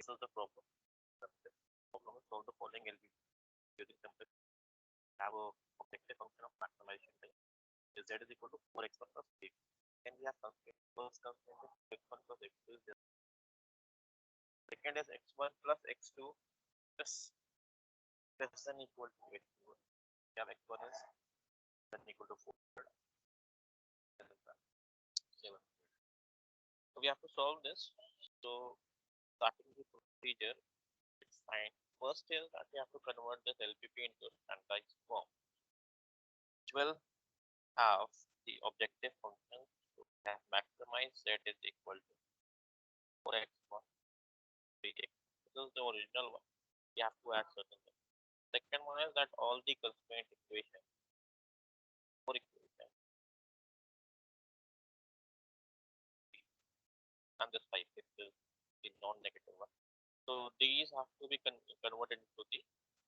This is the problem. The problem is solve the following LB using Simplex. Have a objective function of maximization type. Z is equal to 4x1 plus 3. Then we have constraint. First constraint is x1 plus x2 is 0. Second is x1 plus x2 is less than equal to x2. We have x1 is less than equal to 400. So we have to solve this. So starting the procedure, it's fine. First is that we have to convert this LPP into a standardized form, which will have the objective function to have maximize z is equal to 4x1 3x. This is the original one. We have to add certain things. Second one is that all the constraint equation for equation and this 5 is the non-negative one. So these have to be converted into the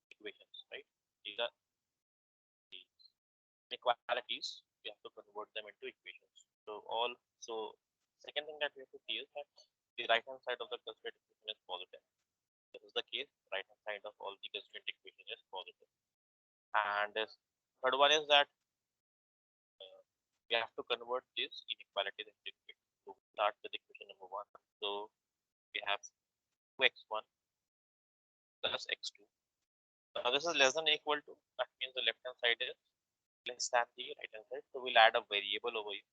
equations, right? These are the inequalities. We have to convert them into equations. So second thing that we have to see is that the right hand side of the constraint equation is positive. This is the case. Right hand side of all the constraint equation is positive. And this third one is that we have to convert these inequalities into equations. So start with equation number 1. So we have 2x1 plus x2. Now this is less than or equal to. That means the left hand side is less than the right hand side. So we'll add a variable over here.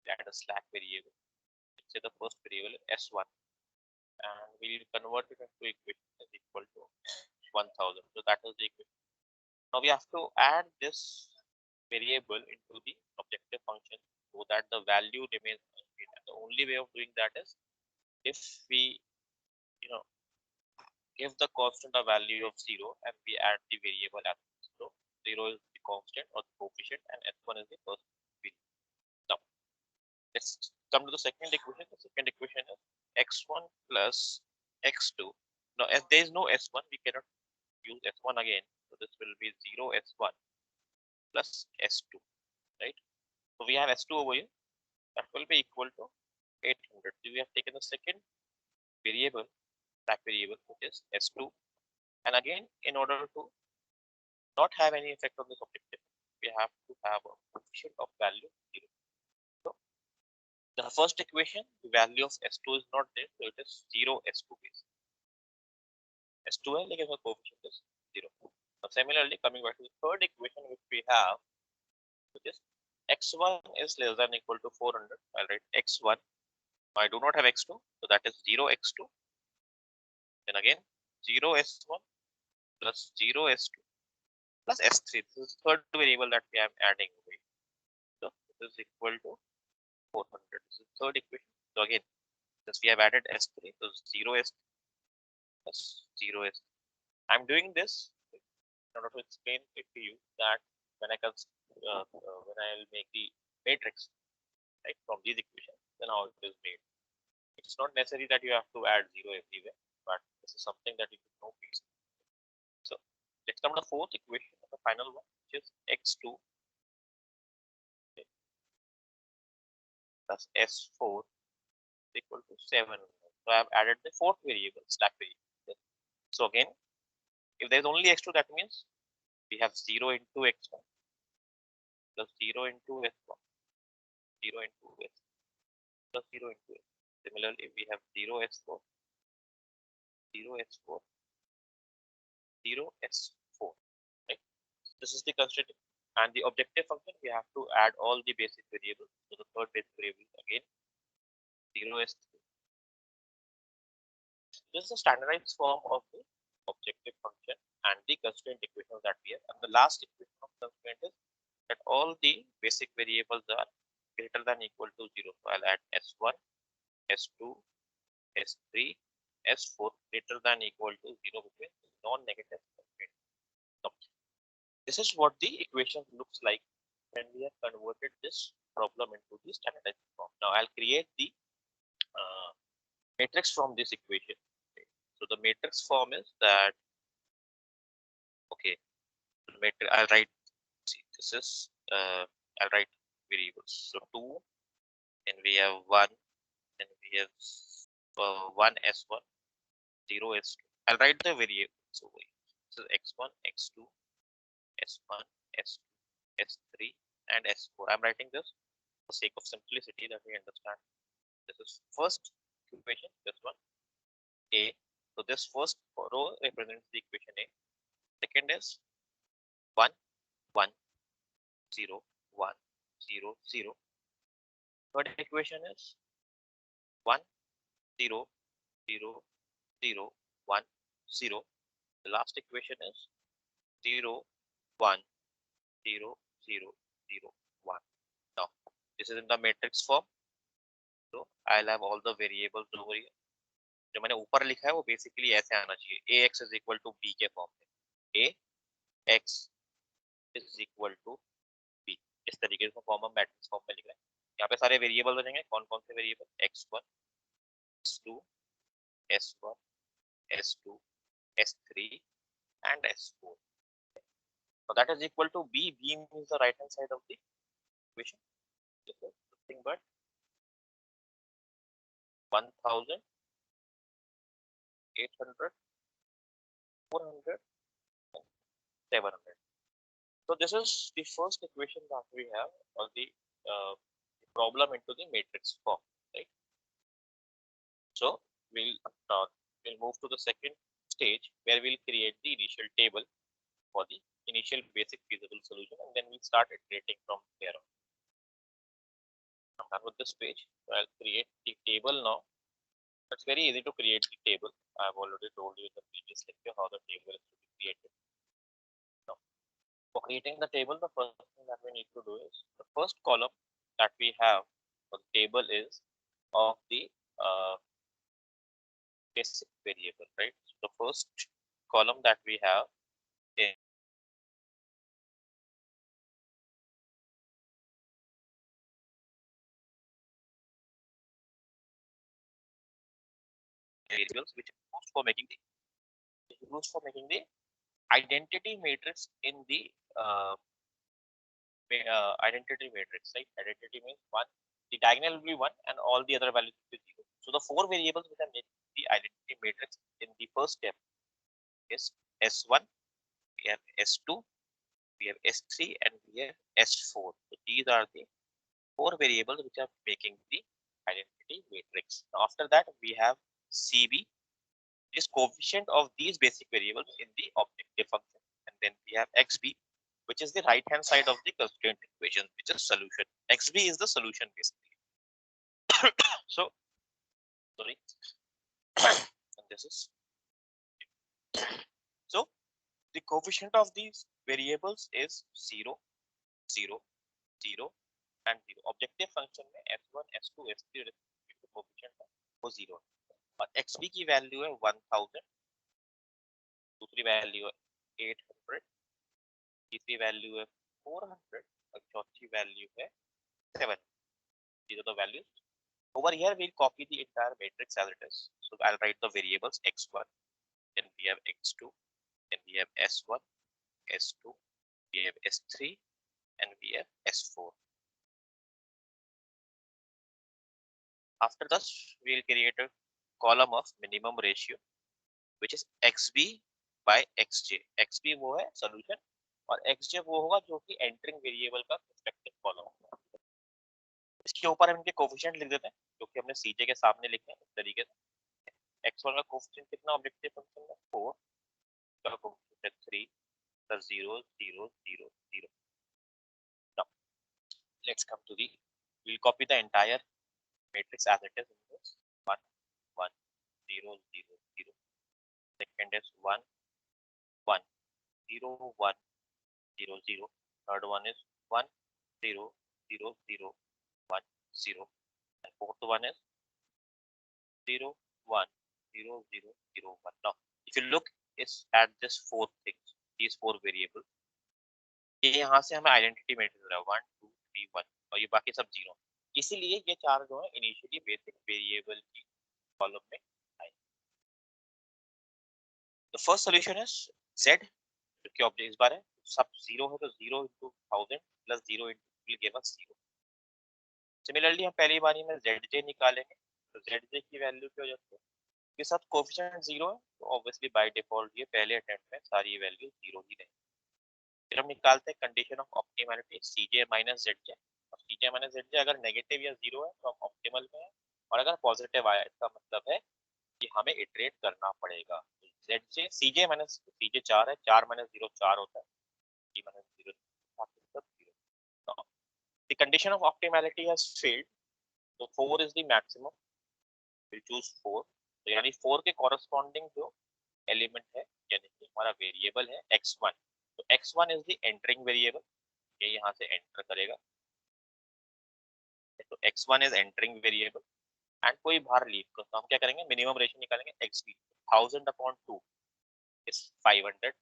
We'll add a slack variable. Let's say the first variable is s1, and we'll convert it into equation is equal to 1000. So that is the equation. Now we have to add this variable into the objective function so that the value remains unchanged. And the only way of doing that is if we give the constant a value of 0 and we add the variable as 0. 0 is the constant or the coefficient and s1 is the first variable. Now let's come to the second equation. The second equation is x1 plus x2. Now as there is no s1, we cannot use s1 again. So this will be 0 s1 plus s2, right? So we have s2 over here. That will be equal to 800. So we have taken the second variable, that variable, which is s2. And again, in order to not have any effect on this objective, we have to have a coefficient of value 0. So the first equation, the value of s2 is not there, so it is 0 s2 base. S2 है लेकिन उसका coefficient is 0. Now similarly, coming back to the third equation which we have, which is x1 is less than or equal to 400. I'll write x1. I do not have x2, so that is 0 x2. Then again 0 s1 plus 0 s2 plus s3. This is the third variable that we are adding away. So this is equal to 400. This is the third equation. So again, since we have added s3, so 0 s plus 0 s. I'm doing this in order to explain it to you that when I will make the matrix, right, from these equations, then how it is made. It's not necessary that you have to add 0 everywhere, but this is something that you should know please. So let's come to the fourth equation, the final one, which is x2 plus s4 is equal to 7. So I have added the fourth variable, slack variable. So again, if there is only x2, that means we have 0 into x1 plus 0 into s1, 0 into s plus 0 into s. Similarly, we have 0 s4, 0 s4, 0 s4. Right? This is the constraint, and the objective function we have to add all the basic variables. So the third basic variable again 0 s3. This is a standardized form of the objective function and the constraint equations that we have. And the last equation of constraint is that all the basic variables are greater than or equal to 0. So I'll add s1, s2, s3, s4 greater than or equal to 0, which means non-negative constraint. Now, this is what the equation looks like when we have converted this problem into the standardized form. Now I'll create the matrix from this equation. Okay. So the matrix form is that, okay, I'll write, see, this is I'll write variables. So 2, and we have 1, and we have 1 s1, 0 S2. I'll write the variables over here. So x1, x2, s1, s2, s3, and s4. I'm writing this for sake of simplicity that we understand. This is first equation, this one A. So this first row represents the equation A. Second is 1, 1, 0, 1, 0, 0. Third equation is 1, 0, 0, 0, 1, 0. The last equation is 0, 1, 0, 0, 0, 1. Now, this is in the matrix form. So I'll have all the variables over here. जो मैंने ऊपर लिखा है वो basically ऐसे आना चाहिए ax is equal to b के फॉर्म में ax is equal to b इस तरीके से फॉर्म हम मैट्रिक्स फॉर्म में लिख रहे हैं यहाँ पे सारे वेरिएबल हो जाएंगे कौन कौन से variable x1 x2 s1 s2 s3 and s4 so that is equal to b means the right hand side of the equation this is nothing but 1000 800 400 700 so this is the first equation that we have or the problem into the matrix form right so we'll move to the second stage where we'll create the initial table for the initial basic feasible solution and then we'll start iterating from there on. I'm done with this page so I'll create the table now. It's very easy to create the table. I've already told you in the previous lecture how the table is to be created. Now, for creating the table, the first thing that we need to do is the first column that we have for the table is of the basic variable, right? So the first column that we have is variables which are used for making the identity matrix in the identity matrix, right? Identity means one, the diagonal will be one, and all the other values will be zero. So the four variables which are making the identity matrix in the first step is S1, we have S2, we have S3, and we have S4. So these are the four variables which are making the identity matrix. Now after that, we have CB, which is coefficient of these basic variables in the objective function, and then we have XB, which is the right hand side of the constraint equation, which is solution. XB is the solution basically. So, sorry, and this is so the coefficient of these variables is 0, 0, 0, and 0. Objective function में S1, S2, S3 respective coefficient है वो 0 और XB की value है 1000, दूसरी value है 800, तीसरी value है 400 और चौथी वैल्यू है 7. These are the values. Over here, we'll copy the entire matrix as it is. So I'll write the variables x1, then we have x2, then we have s1, s2, we have s3, and we have s4. After this, we'll create a column of minimum ratio, which is xb by xj. xb वो है solution और xj वो होगा जो कि entering variable का respective column होगा. इसके ऊपर हम इनके कोफिशिएंट लिख देते हैं जो कि हमने cj के सामने लिखे हैं इस तरीके से. x1 का कोफिशिएंट कितना ऑब्जेक्टिव फंक्शन में 4 का coefficient 3 plus 0 0 0 0. Now let's come to the we'll copy the entire matrix as it is in this 1 1 0 0 0. Second is 1 1 0 1 0 0. Third one is 1 0 0 0 1 0. And fourth one is 0 1 0 0 0 1. Now if you look is at this four things, these four variables, ये यहाँ से हमें identity matrix मिल रहा है 1 2 3 1 और ये बाकी सब जीरो. इसीलिए ये चार जो है इनिशियली बेसिक वेरिएबल की कॉलम में आए. The first solution is z जो कि ऑब्जेक्ट इस बार है सब जीरो है तो 0 into 1000 plus 0 into will give us 0. Similarly हम पहली बारी में zj निकालेंगे तो zj की वैल्यू क्या हो जाती है के साथ कोफिशिएंट 0 है, तो ऑब्वियसली बाय डिफॉल्ट ये पहले अटेम्प्ट में सारी वैल्यू 0 ही रहेगी। फिर हम निकालते हैं condition of optimality Cj minus Zj, और Cj माइनस Zj अगर नेगेटिव या 0 है तो हम ऑप्टिमल में है, और अगर पॉजिटिव आया इसका मतलब है कि हमें इटरेट करना पड़ेगा। Zj Cj माइनस Cj 4 है, 4 माइनस 0 4 होता है, C माइनस 0 सब 0। The condition of optimality has failed, so 4 is the maximum, we'll choose 4। तो यानी 4 के कॉरस्पॉन्डिंग जो एलिमेंट है यानी कि हमारा वेरिएबल है x1, तो x1 is the entering variable, ये यहाँ से एंटर करेगा, तो x1 is entering variable and कोई बाहर लीव कर, तो हम क्या करेंगे मिनिमम रेशियो निकालेंगे xb, 1000/2 is 500,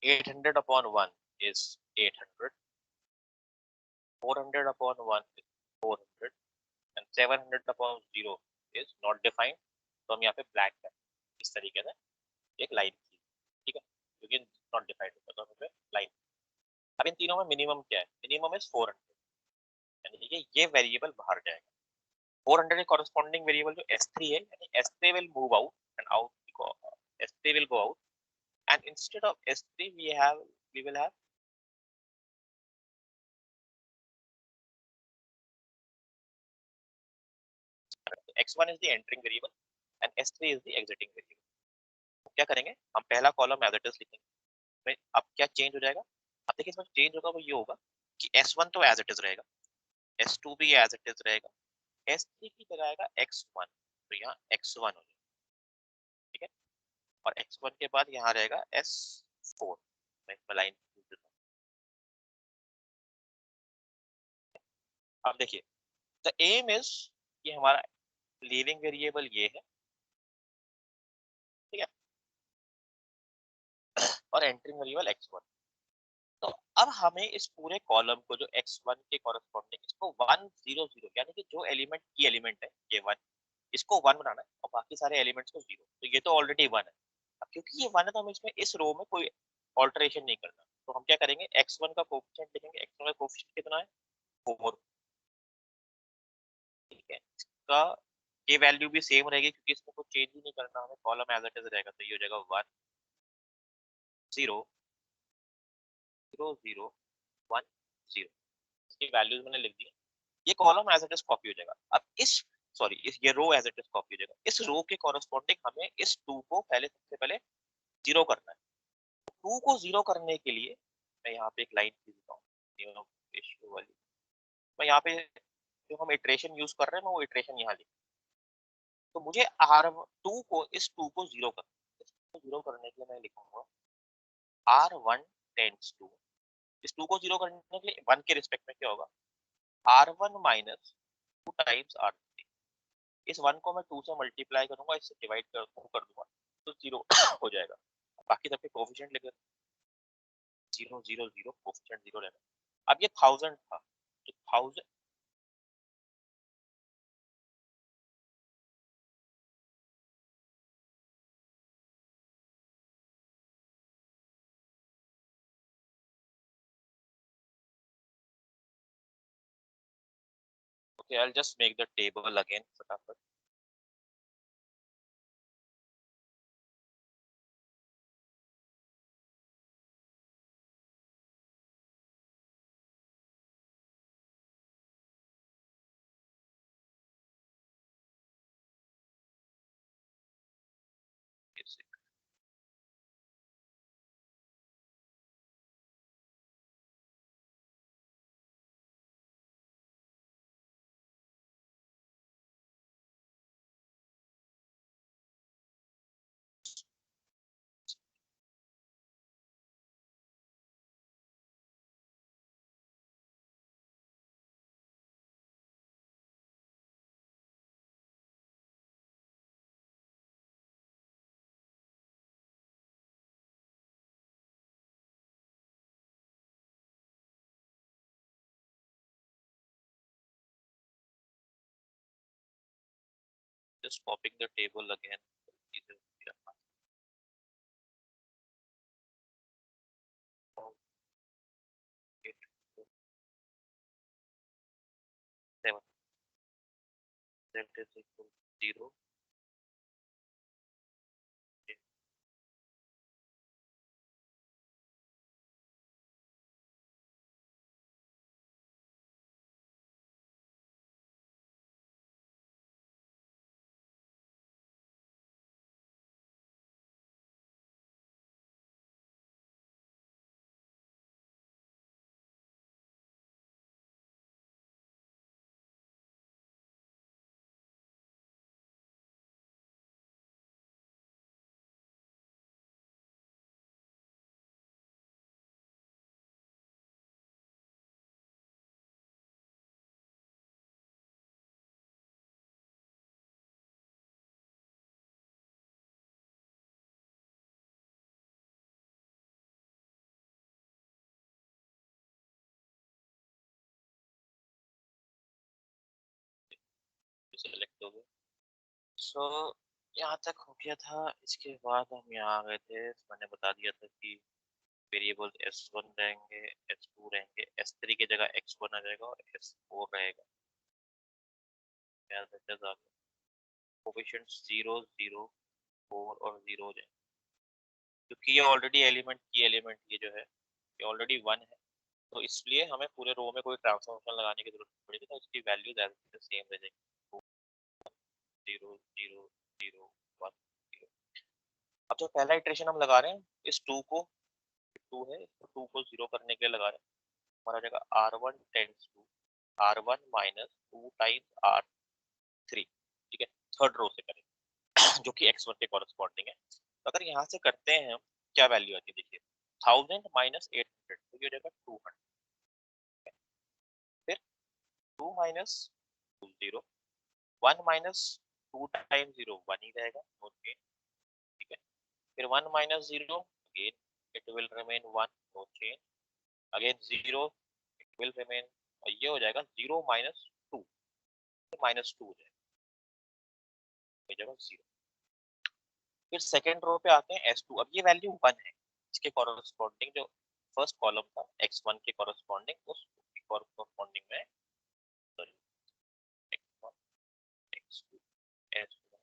800/1 is 800, 400/1 is 400 and 700/0 is not defined, तो हम यहाँ पे ब्लैक है इस तरीके से एक लाइन की, ठीक है, क्योंकि नॉट डिफाइंड होता तो हमें लाइन। अब इन तीनों में मिनिमम क्या है, मिनिमम इज 400, यानी कि ये वेरिएबल बाहर जाएगा। 400 के कॉरेस्पॉन्डिंग वेरिएबल जो S3 है, यानी S3 will move out and S3 will go out, and instead of S3 we will have x1 is the entering variable and S3 is the exiting variable। तो क्या करेंगे हम पहला कॉलम एज इट इज लिखेंगे। अब क्या change हो जाएगा, अब देखिए इसमें चेंज होगा वो ये होगा कि S1 तो एज इट इज रहेगा, S2 भी एज इट इज रहेगा, S3 की जगह आएगा x1, तो यहाँ x1 हो जाएगा, ठीक है, और x1 के बाद यहाँ रहेगा S4। मैं इसमें लाइन अब देखिए द एम इज ये हमारा लीविंग वेरिएबल ये है, ठीक है, और एंटरिंग वेरिएबल x1। तो अब हमें इस पूरे कॉलम को जो x1 के कॉरेस्पॉन्डिंग इसको 1 0 0 यानी कि जो एलिमेंट की एलिमेंट है ये 1, इसको 1 बनाना है और बाकी सारे एलिमेंट्स को 0, तो ये तो ऑलरेडी 1 है। अब क्योंकि ये 1 है तो हम इसमें इस रो में कोई ऑल्टरेशन नहीं करना, तो हम क्या करेंगे x1 का कोएफिशिएंट लिखेंगे, x1 का कोएफिशिएंट कितना है 4, ठीक है, इसका ये वैल्यू भी सेम रहेगी क्योंकि इसमें कुछ चेंज ही नहीं करना, हमें कॉलम एज इट इज रहेगा, तो ये हो जाएगा 1 0 0 0 1 0, इसकी वैल्यूज मैंने लिख दी। ये column as it is copy हो जाएगा। अब इस सॉरी इस ये row as it is copy हो जाएगा, इस रो के कॉरेस्पॉन्डिंग हमें इस 2 को पहले सबसे पहले 0 करना है। 2 को 0 करने के लिए मैं यहाँ पे एक लाइन खींचता हूँ रेशियो वाली, मैं यहाँ पे जो हम इटरेशन यूज कर रहे हैं मैं वो इटरेशन यहाँ लिख, तो मुझे R2 को इस 2 को 0 करना है, इसको 0 करने के लिए मैं लिखूंगा R1 टेंड्स टू, इस 2 को 0 करने के लिए 1 के रिस्पेक्ट में क्या होगा R1 माइनस 2 टाइम्स R3, इस 1 को मैं 2 से मल्टीप्लाई करूंगा, इससे डिवाइड कर दूंगा तो 0 हो जाएगा। बाकी सबके कोएफिशिएंट लेकर 0 0 0 कोएफिशिएंट 0 लेना। अब ये 1000 था तो 1000, okay I'll just make the table again फटाफट। just copying the table again, z is equal to 0 select हो गए। सो यहाँ तक हो गया था। इसके बाद हम यहाँ आ गए थे, मैंने बता दिया था कि वेरिएबल s1 रहेंगे, s2 रहेंगे, s3 की जगह x1 आ जाएगा और s4 रहेगा। कोफिशिएंट 0 0 4 और 0 हो जाएंगे, क्योंकि ये ऑलरेडी एलिमेंट की एलिमेंट ये जो है ये ऑलरेडी 1 है, तो इसलिए हमें पूरे रो में कोई ट्रांसफॉर्मेशन लगाने की जरूरत नहीं पड़ेगी, तो उसकी वैल्यूज एज सेम रह जाएगी। 0 0 0 1 0। अब जो पहला इटरेशन हम लगा रहे हैं इस 2 को, 2 है, तो 2 को 0 करने के लिए लगा रहे हैं। हमारा जाएगा R1 tends to R1 minus 2 times R3, ठीक है, थर्ड रो से करेंगे जो कि x1 के कॉरेस्पॉन्डिंग है। तो अगर यहाँ से करते हैं हम, क्या वैल्यू आती है देखिए, 1000 माइनस 800, तो ये हो जाएगा 200। फिर 2 माइनस 2 0, 1 माइनस 2 टाइम्स 0 1 ही रहेगा, ओके, ठीक है। फिर 1 minus 0, again it will remain 1, no change, again 0, it will remain, और ये हो जाएगा 0 माइनस 2, माइनस 2 हो जाएगा, ये जगह 0। फिर सेकंड रो पे आते हैं S2, अब ये वैल्यू 1 है, इसके कॉरेस्पॉन्डिंग जो फर्स्ट कॉलम था x1 के कॉरेस्पॉन्डिंग, उस कॉरेस्पॉन्डिंग में, sorry, x1 x2 s1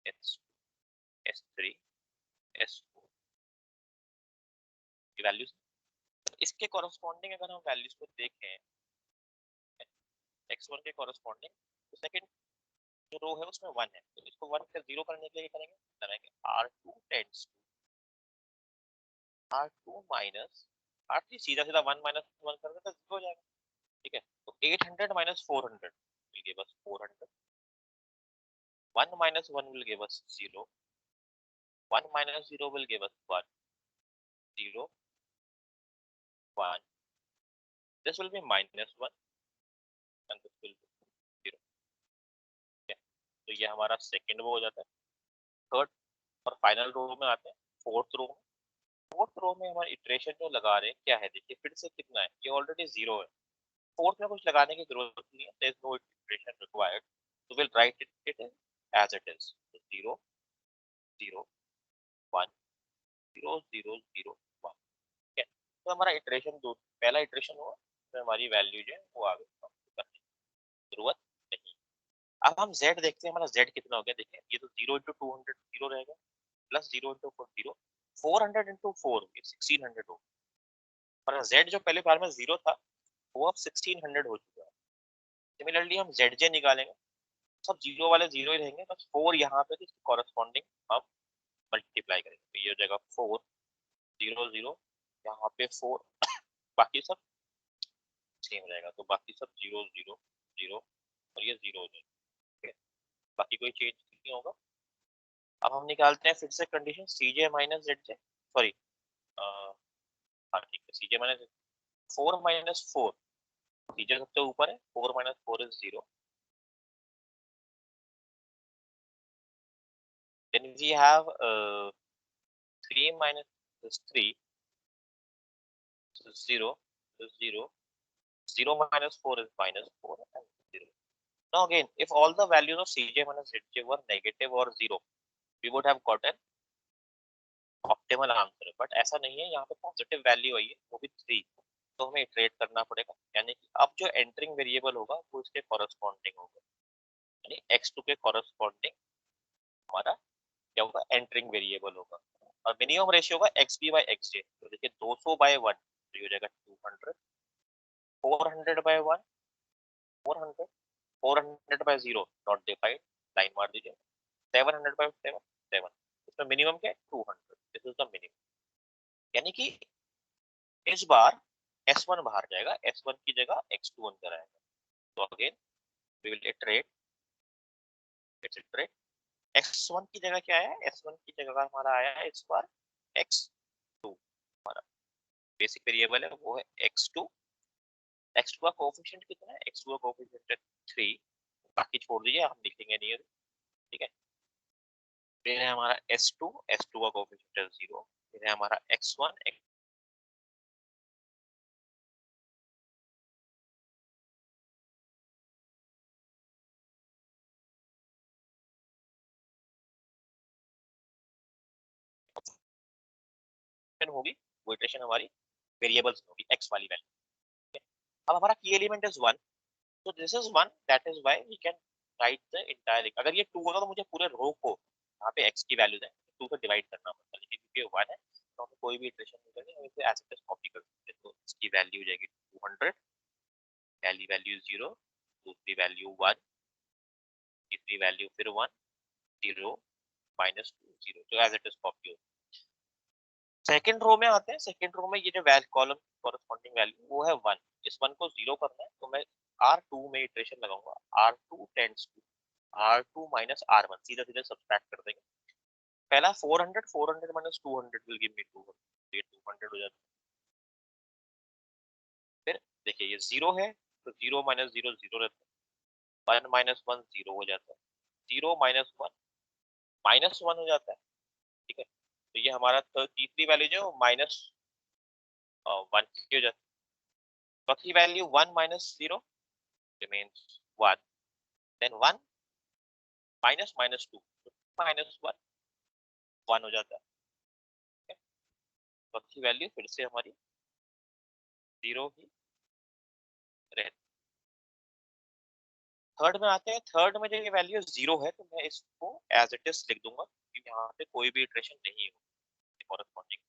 s2 s3 s4 की वैल्यूज। इसके कॉरेस्पॉन्डिंग अगर हम वैल्यूज को देखें x1 के कॉरेस्पॉन्डिंग, तो सेकंड जो रो है उसमें 1 है, तो इसको 1 से 0 करने के लिए करेंगे, लगाएंगे R2 tends to R2 minus R3, सीधा सीधा 1 माइनस 1 कर दें तो 0 हो जाएगा, ठीक है। तो 800 minus 400 will give us 400, 1 minus 1 will give us 0, 1 minus 0 will give us 1, 0 1, this will be minus 1 and this will be 0, ठीक है। तो ये हमारा सेकंड वो हो जाता है। थर्ड और फाइनल रो में आते हैं, फोर्थ रो में। फोर्थ रो में हमारा इटरेशन जो लगा रहे हैं क्या है देखिए, फिर से कितना है, ये ऑलरेडी 0 है, फोर्थ में कुछ लगाने की जरूरत नहीं है, there is no iteration required, so we'll write it as it is, so 0 0 1 0 0 0 1, ठीक है। तो हमारा इटरेशन दो, पहला इटरेशन हुआ, तो हमारी वैल्यू जो है वो आ गई, करने की जरूरत नहीं। अब हम z देखते हैं, हमारा z कितना हो गया देखिए, ये तो 0 इंटू 200 0 रहेगा, प्लस 0 इंटू 4 0, 400 इंटू 4 1600 हो, और z जो पहले बार में 0 था वो अब 1600 हो चुका है। सिमिलरली हम zj निकालेंगे, सब जीरो वाले जीरो ही रहेंगे, बस 4 यहाँ पे कॉरेस्पॉन्डिंग हम मल्टीप्लाई करेंगे, तो ये हो जाएगा 4 0 0, यहाँ पे 4, बाकी सब सेम रहेगा, तो बाकी सब 0 0 0 और ये 0 हो जाएगा, ठीक है। बाकी कोई चेंज नहीं होगा। अब हम निकालते हैं फिर से condition cj minus zj, sorry, हाँ ठीक है, cj माइनस 4 माइनस 4, cj सबसे ऊपर है, 4 minus 4 is 0, then we have 3 minus this 3 is 0, is 0, 0 minus 4 is minus 4 and 0. Now again, if all the values of cj minus zj were negative or 0, we would have gotten optimal answer, but ऐसा नहीं है, यहाँ पे positive value आई है वो भी 3, तो हमें इटरेट करना पड़ेगा, यानी कि अब जो एंटरिंग वेरिएबल होगा वो इसके कॉरेस्पॉन्डिंग होगा, यानी x2 के कॉरेस्पॉन्डिंग हमारा क्या होगा, एंटरिंग वेरिएबल होगा, और मिनिमम रेशियो होगा xb बाय xj, तो देखिए 200 बाय 1 तो ये हो जाएगा 200, 400 by 1 400, 400 by 0 not defined, line मार दीजिए, 700 बाय 7 7, इसमें मिनिमम क्या है 200, दिस इज द मिनिमम, यानी कि इस बार S1 बाहर जाएगा, S1 की जगह x2 अंदर आएगा, तो again we will iterate, let's iterate, x1 की जगह क्या आया, S1 की जगह हमारा आया है इस बार x2, हमारा बेसिक वेरिएबल है वो है x2, x2 का कोएफिशिएंट कितना है, x2 का कोएफिशिएंट है 3, बाकी छोड़ दीजिए, हम लिखेंगे नहीं, ठीक है। फिर है हमारा S2, S2 का कोएफिशिएंट है 0, फिर है हमारा x1, इटरेशन होगी वो इटरेशन हमारी वेरिएबल्स होगी x वाली वैल्यू। अब हमारा की element is 1, so this is 1, that is why we can write the entire। अगर ये 2 होगा तो मुझे पूरे रो को यहाँ पे x की वैल्यू है 2 से डिवाइड करना पड़ता है, लेकिन क्योंकि 1 है तो हम कोई भी इटरेशन नहीं करेंगे, हम इसे एज इट इज कॉपी कर सकते हैं। तो इसकी वैल्यू हो जाएगी 200, पहली वैल्यू 0, दूसरी वैल्यू 1, तीसरी वैल्यू फिर 1, 0 -2 0, तो एज इट इज कॉपी हो। सेकंड रो में आते हैं, सेकंड रो में ये जो वैल्यू कॉलम कॉरेस्पॉन्डिंग वैल्यू वो है 1, इस 1 को 0 करना है तो मैं R2 में इटरेशन लगाऊंगा, R2 tends to R2 minus R1, सीधा सीधा सब्ट्रैक्ट कर देंगे। पहला 400, 400 माइनस 200 विल गिव मी 200, ये 200 हो जाता है। फिर देखिए ये 0 है तो 0 माइनस 0 0 रहता है, 1 माइनस 1 0 हो जाता है, 0 माइनस 1 -1 हो जाता है, ठीक है। तो ये हमारा तीसरी वैल्यू जो माइनस 1 की हो जाती है। चौथी value 1 minus 0 remains 1, then 1 minus minus 2 minus 1 1 हो जाता है, ठीक है। चौथी वैल्यू फिर से हमारी 0 ही रहती। थर्ड में आते हैं, थर्ड में जो ये वैल्यू 0 है तो मैं इसको एज इट इज लिख दूंगा क्योंकि यहाँ पे कोई भी इटरेशन नहीं है, कॉरेस्पॉन्डिंग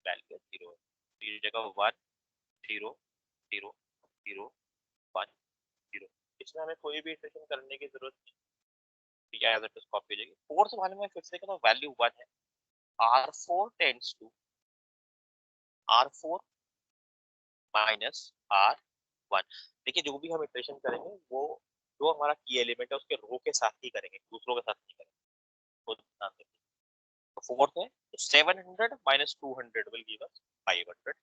वैल्यू 0 है, तो ये जगह 1 0 0 0 1 0, इसमें हमें कोई भी इटरेशन करने की जरूरत नहीं, ठीक है, एज इट इज कॉपी हो जाएगी। फोर्थ वाले में फिर से कहता हूँ वैल्यू 1 है, R4 tends to R4 minus R1। देखिए जो भी हम इटरेशन करेंगे वो जो हमारा की एलिमेंट है उसके रो के साथ ही करेंगे, दूसरों के साथ नहीं करेंगे, तो ध्यान दें। तो फोर्थ है तो 700 माइनस 200 विल गिव अस 500,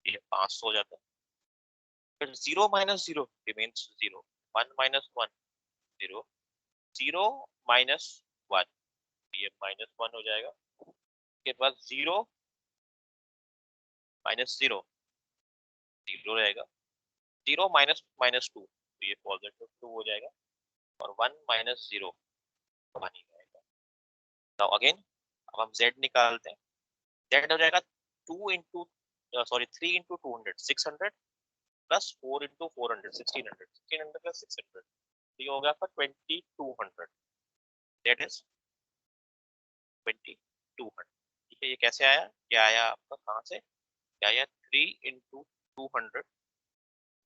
ये 500 हो जाता है। फिर 0 माइनस 0 रिमेन्स 0, 1 माइनस 1 0, 0 माइनस 1, ये -1 हो जाएगा। उसके बाद 0 माइनस 0 0 रहेगा, 0 माइनस माइनस 2 तो ये पॉजिटिव 2 हो जाएगा, और 1 माइनस 0 1 ही रहेगा। नाउ अगेन अब हम z निकालते हैं, z हो जाएगा 2 into sorry 3 into 200 600 plus 4 into 400 1600, 1600 plus 600, तो ये हो गया आपका 2200, दैट इज 2200, ठीक है। ये कैसे आया, क्या आया आपका, कहाँ से क्या आया, 3 into 200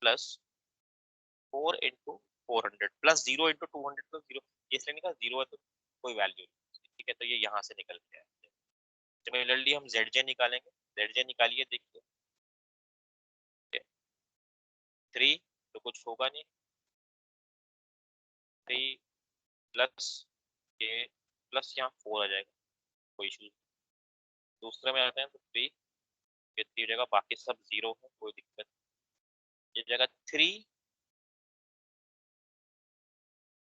plus 4 into 400 plus 0 into 200 plus 0, ये इसलिए निकला 0 है तो कोई वैल्यू नहीं, ठीक है, तो ये यहाँ से निकल के आया। सिमिलरली हम zj निकालेंगे, zj निकालिए, देखिए 3 तो कुछ होगा नहीं, 3 प्लस ये प्लस यहाँ 4 आ जाएगा, कोई इशू। दूसरे में आते हैं तो 3, ये 3 जगह बाकी सब 0 है, कोई दिक्कत नहीं। ये जगह 3,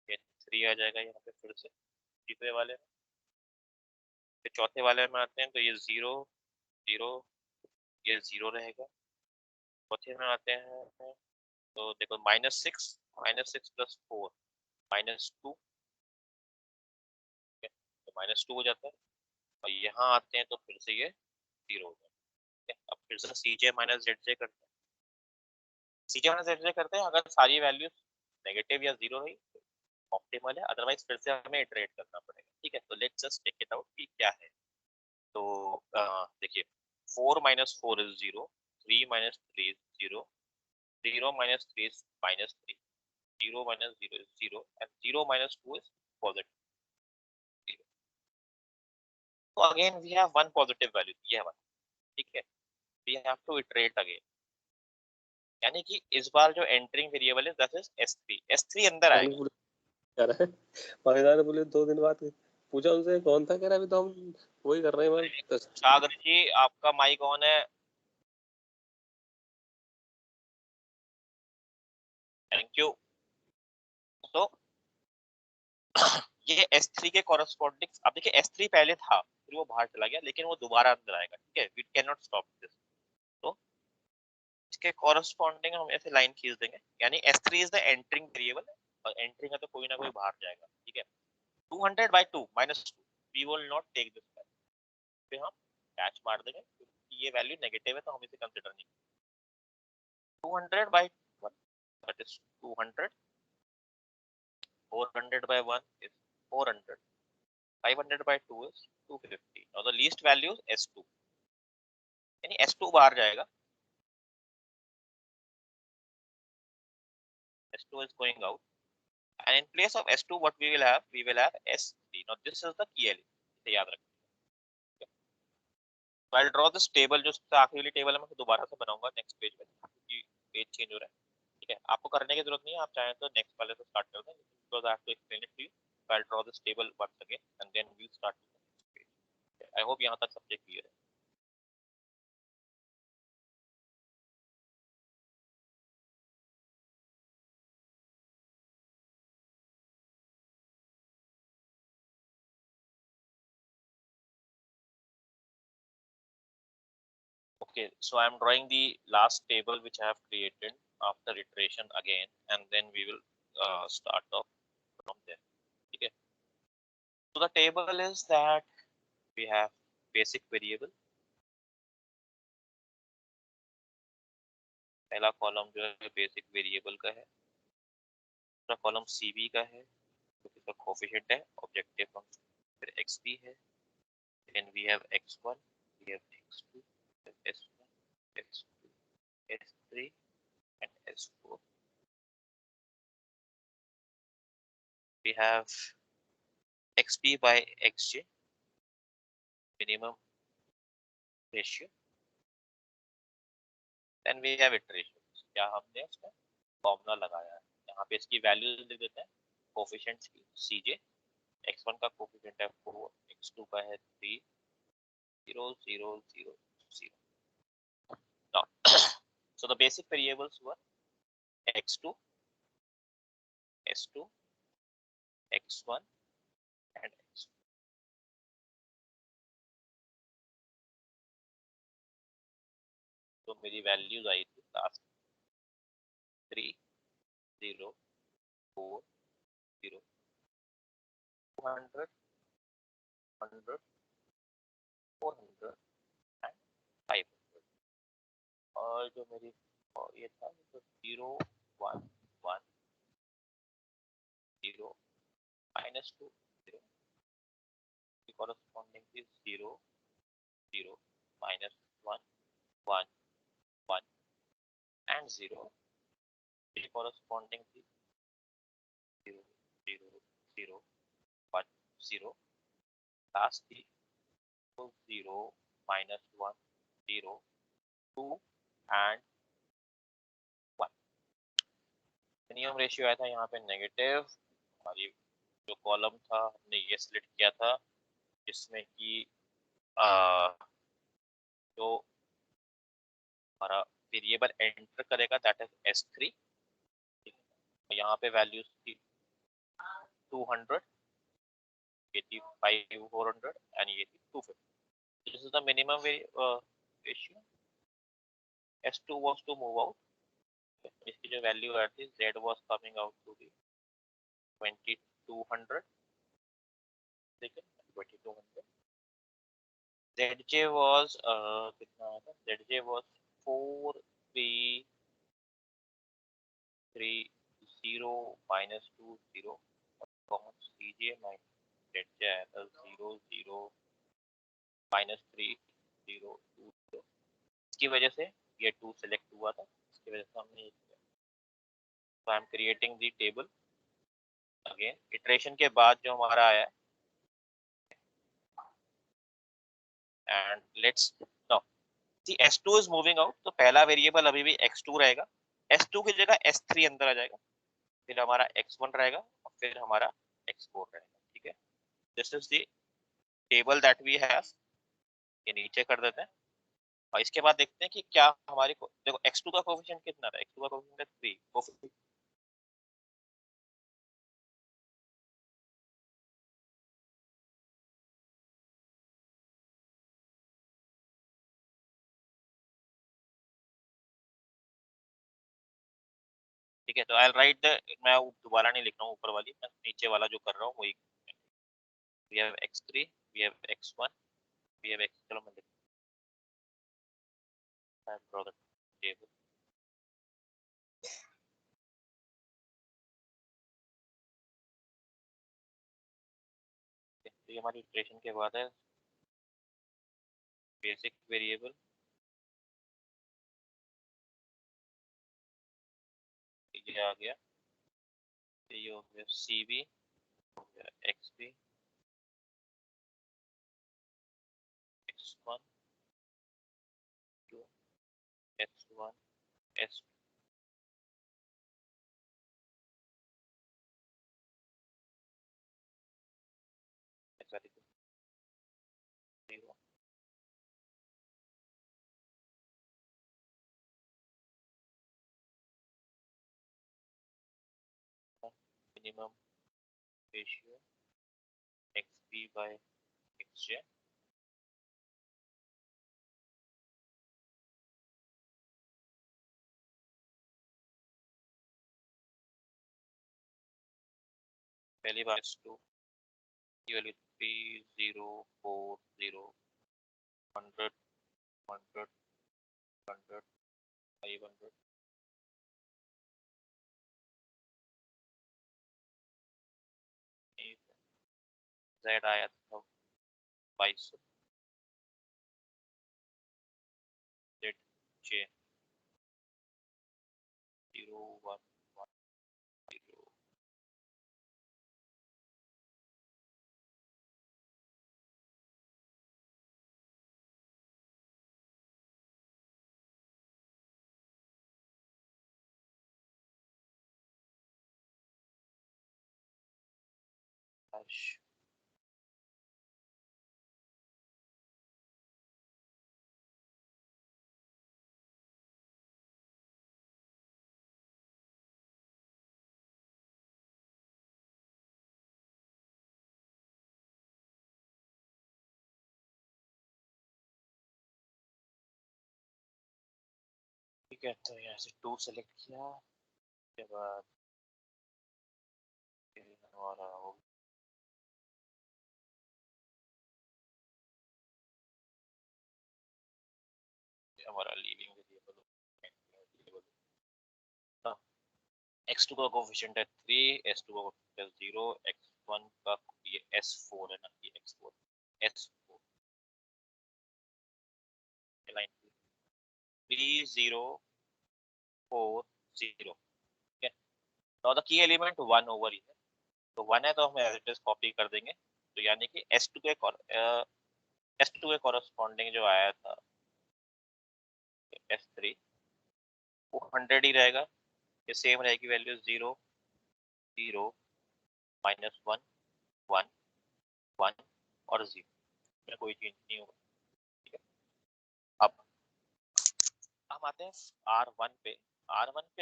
ये 3 आ जाएगा यहाँ पे फिर से तीसरे वाले में। फिर चौथे वाले में आते हैं तो ये 0 0, ये 0 रहेगा। चौथे में आते हैं तो देखो -6 प्लस 4 -2, तो -2 हो जाता है, और यहाँ आते हैं तो फिर से ये 0 हो जाता है। अब फिर से सीजे माइनस जेड जे करते हैं, सीजे माइनस जेड जे करते हैं, अगर सारी वैल्यूज नेगेटिव या 0 रही ऑप्टिमल है, अदरवाइज फिर से हमें इटरेट करना पड़ेगा, ठीक है। तो let's just take it out कि क्या है। तो देखिए 4 minus 4 is 0, 3 minus 3 is 0, 0 minus 3 is -3, 0 minus 0 is 0, and 0 minus 2 is positive 0. So again we have one positive value, ये है, ठीक है। We have to iterate again, यानी कि इस बार जो एंटरिंग वेरिएबल है दैट इज S3, S3 अंदर आएगा। कह रहा है पाकिस्तान बोले 2 दिन बाद पूछा उनसे कौन था, कह रहा अभी तो हम वही कर रहे हैं। सागर जी आपका माइक ऑन है, थैंक यू। तो ये S3 के कॉरेस्पॉन्डिंग, अब देखिए S3 पहले था फिर वो बाहर चला गया, लेकिन वो दोबारा अंदर आएगा, ठीक है, we can not stop this. तो इसके कॉरेस्पॉन्डिंग हम ऐसे लाइन खींच देंगे, यानी S3 is the entering variable, और एंटरिंग है तो कोई ना कोई बाहर जाएगा, ठीक है। 200 by 2 -2 we will not take this, फिर हम कैच मार देंगे, कि ये वैल्यू नेगेटिव है तो हम इसे कंसिडर नहीं। 200 by 1 that is 200, 400 by 1 is 400, 500 by 2 is 250. Now the least value is S2, यानी S2 बाहर जाएगा, S2 is going out, and in place of S2 what we will have S3. Now this is the key element, इसे याद रखें। So I'll draw this table, जो आखिरी वाली table है मैं दोबारा से बनाऊंगा नेक्स्ट पेज में, क्योंकि पेज चेंज हो रहा है। ठीक है, आपको करने की जरूरत नहीं है, आप चाहें तो नेक्स्ट वाले से स्टार्ट कर दें, because I have to explain it to you. So I'll draw this table once again and then we'll start with the next page. Okay, I hope यहाँ तक सबसे क्लियर है। Okay, so I'm drawing the last table which I have created after iteration again, and then we will start off from there. Okay, so the table is that we have basic variable, पहला column जो है basic variable का है, दूसरा column CB का है जो कि इसका कोफिशिएंट है, ऑब्जेक्टिव फंक्शन, फिर एक्सपी है, then we have x1, we have x2, we have s1, s2, s3 and s4. We have xp by xj, minimum ratio, then we have iterations। क्या हमने उसका फॉर्मूला लगाया है, यहाँ पे इसकी वैल्यूज दे देते हैं कोफिशिएंट्स की, cj, x1 का कोफिशिएंट है 4, x2 का है 3, 0 0 0 0। now so the basic variables were x2, s2, x1 and x2। तो मेरी वैल्यूज आई थी लास्ट 3 0 4 0 200 100 400 एंड 500। और जो मेरी ये था तो 0 1 1 0 -2 0, corresponding is 0 0 -1 1 1 and 0, corresponding to 0 0 0 1 0, last 0 -1 0 2 and 1। Minimum ratio आया था यहाँ पे नेगेटिव। हमारी जो कॉलम था हमने ये सिलेक्ट किया था जिसमें कि जो हमारा वेरिएबल एंटर करेगा दैट इज S3। यहाँ पे वैल्यूज थी 200, ये थी 400 एंड ये थी 250। This is the minimum ratio. S2 was to move out, इसकी जो वैल्यू आई थी Z was coming out to be 2200, ठीक है 2200। ZJ was कितना आया था, ZJ was 4330 -20, CJ ZJ आया था 00 -3020। इसकी वजह से ये 2 सेलेक्ट हुआ था, इसकी वजह से हमने ये किया। तो I am creating the table again, iteration के बाद जो हमारा आया and let's now see S2 is moving out, तो पहला वेरिएबल अभी भी x2 रहेगा, S2 की जगह S3 अंदर आ जाएगा, फिर हमारा x1 रहेगा और फिर हमारा x4 रहेगा। ठीक है, this is the table that we have. ये नीचे कर देते हैं और इसके बाद देखते हैं कि क्या हमारी देखो x2 का कोफिशिएंट कितना था, x2 का कोफिशिएंट है 3। ठीक है, तो आई राइट द, मैं दोबारा नहीं लिख रहा हूँ ऊपर वाली, मैं नीचे वाला जो कर रहा हूँ वही। we have x3, we have x1, we have x, चलो मैं I draw the table. तो ये हमारी इटरेशन के बाद है बेसिक वेरिएबल, ये आ गया, ये हो गया सी बी, हो गया X B, X one, two, X one, S zero, minimum ratio X B by X J, पहली बार एस टू की वैल्यू 3040, 100, 100, 100, 500, जेड आया था 2200, जेड जे 0110, hash, ठीक है। तो यहाँ से 2 सेलेक्ट किया, उसके बाद हमारा हो गया हमारा लीविंग वेरिएबल, एक्स टू का कोफिशिएंट है 3, एस टू का कोफिशिएंट है 0, एक्स वन का ये S4 है ना, ये x4, S4 लाइन 3040, ठीक है। तो द की एलिमेंट 1 ओवर ही है, तो 1 है तो हम एज इट इज कॉपी कर देंगे, तो यानी कि S2 के कॉरेस्पॉन्डिंग जो आया था S3 वो 100 ही रहेगा, ये सेम रहेगी वैल्यू 0 0 -1 1 1 और 0 में कोई चेंज नहीं होगा, ठीक है। अब हम आते हैं R1 पे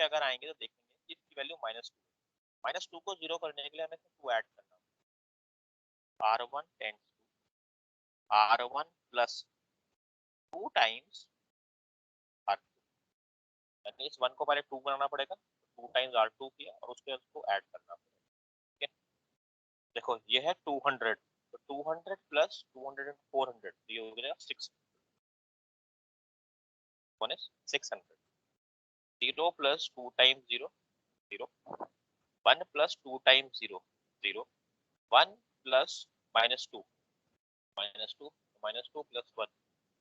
अगर आएंगे तो देखेंगे कि इसकी वैल्यू -2 को 0 करने के लिए हमें 2 ऐड करना है। R1 tense to R1 plus 2 times R2, यानी इस 1 को पहले 2 बनाना पड़ेगा, 2 टाइम्स R2 किया और उसके बाद उसको ऐड करना पड़ेगा, ठीक है। देखो ये है 200, तो 200 प्लस 200 एंड 400, तो ये हो जाएगा 6, 1 is 600, 0 plus 2 times 0 0, 1 plus 2 times 0 0, 1 plus -2 -2, -2 plus 1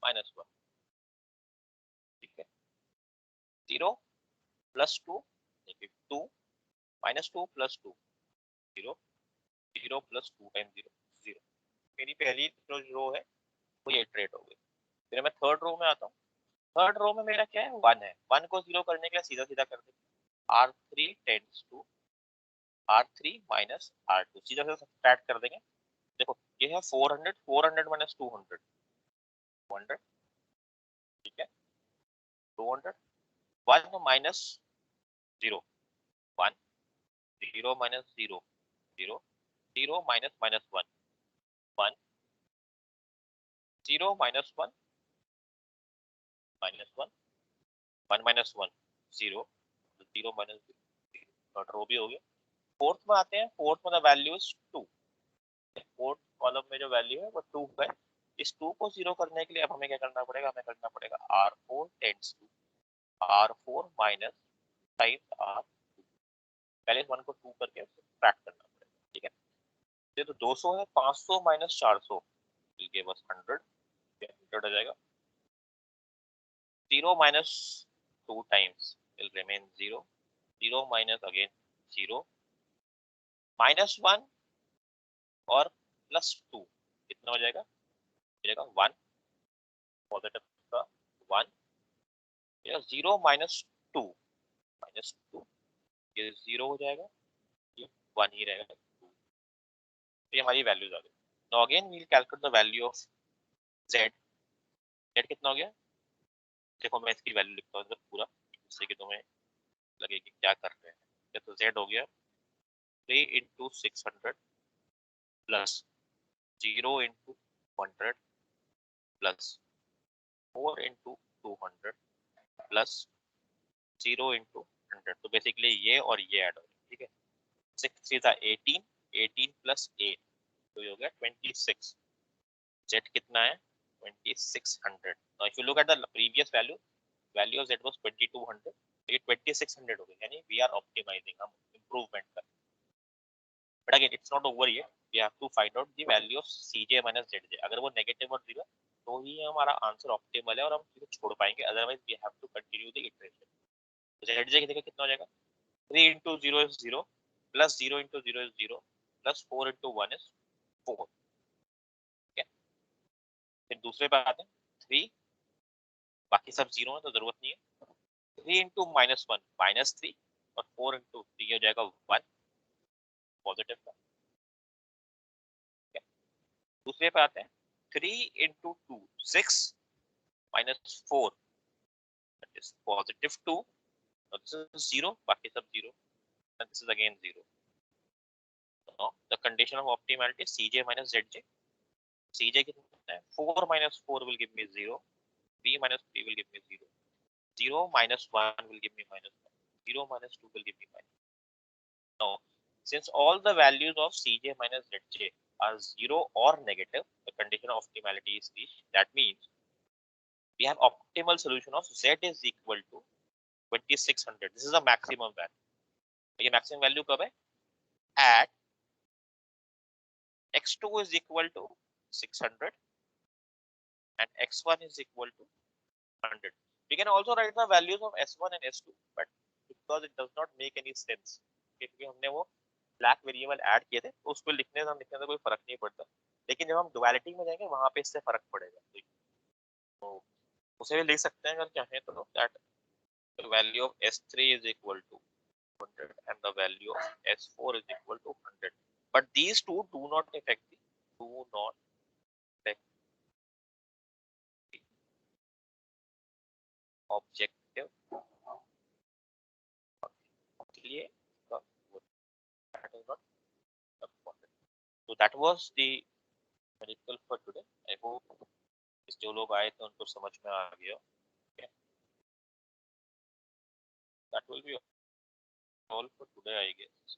-1, ठीक है। 0 प्लस 2 देखिए 2 -2 प्लस 2 0, 0 प्लस 2 टाइम 0 0, मेरी पहली जो रो है वो ये इटरेट हो गई। फिर मैं थर्ड रो में आता हूँ, थर्ड रो में मेरा क्या है 1 है, 1 को 0 करने के लिए सीधा सीधा कर देंगे, R3 tends to R3 minus R2, सीधा सीधा सब्ट्रैक्ट कर देंगे। देखो ये है 400, 400 माइनस 200, 200, ठीक है, 200, 1 minus 0 1, 0 minus 0 0, 0 minus minus 1 1, 0 minus 1 minus 1, 1 minus 1 0, 0 minus 0, रो भी हो गया। फोर्थ में आते हैं, फोर्थ में the value is 2, fourth column में जो वैल्यू है वो 2 है, इस 2 को 0 करने के लिए अब हमें क्या करना पड़ेगा, हमें करना पड़ेगा R4 tends to R4 minus times R, पहले इस 1 को 2 करके सब्ट्रैक्ट करना पड़ेगा, ठीक है। ये तो 200 है, 500 माइनस 400 विल गिव अस 100, 100 आ जाएगा। 0 minus 2 times will remain 0, 0 minus again 0, minus 1 और plus 2 कितना हो जाएगा, 1 पॉजिटिव का 1, 0 minus 2 minus 2, ये 0 हो जाएगा, ये 1 ही रहेगा, तो ये हमारी वैल्यूज आ गई। Now again we will calculate the value of z, z कितना हो गया, देखो मैं इसकी वैल्यू लिखता हूँ पूरा, जिससे कि तुम्हें लगे कि क्या कर रहे हैं। तो z हो गया 3 into 600 plus 0 into 100 plus 4 into 200 plus 0 into 100, तो बेसिकली ये और ये ऐड हो गया, ठीक है। 6 3 था 18, 18 plus 8 तो ये हो गया 26, z कितना है 2600। Now if you look at the previous value, value of z was 2200, ये 2600 हो गया, यानी वी आर ऑप्टिमाइजिंग, हम इंप्रूवमेंट कर। But again it's not over yet, we have to find out the value of cj minus zj, अगर वो negative और 0 तो ही हमारा आंसर ऑप्टिमल है और हम इसको छोड़ पाएंगे, otherwise we have to continue the iteration. तो zj देखिए कितना हो जाएगा, 3 into 0 is 0 plus 0 into 0 is 0 plus 4 into 1 is 4, ठीक है। फिर दूसरे पे आते हैं 3, बाकी सब 0 है तो जरूरत नहीं है। 3 into -1 -3 और 4 into 3 हो जाएगा 1 पॉजिटिव का, ठीक है। दूसरे पे आते हैं 3 into 2 6 -4 that is positive 2 और this is 0, बाकी सब 0 and this is again 0. Now the condition of optimality is cj minus zj. cj कितना है, 4 minus 4 will give me 0, 3 minus 3 will give me 0, 0 minus 1 will give me -1, 0 minus 2 will give me -1. Now since all the values of cj minus zj are 0 or negative, the condition of optimality is reached. That means we have optimal solution of z is equal to 2600. This is the maximum value. ये maximum value कब है, at x2 is equal to 600 and x1 is equal to 100. We can also write the values of s1 and s2, but because it does not make any sense, क्योंकि हमने वो black variable add किए थे तो उसको लिखने से कोई फर्क नहीं पड़ता, लेकिन जब हम डुअलिटी में जाएंगे वहां पे इससे फर्क पड़ेगा, तो उसे भी लिख सकते हैं अगर चाहें तो, that the value of s3 is equal to 100 and the value of s4 is equal to 100, but these two do not affect the objective लिए that is not important. So that was the numerical for today. I hope जो लोग आए थे उनको समझ में आ गया. Okay. That will be all for today, I guess.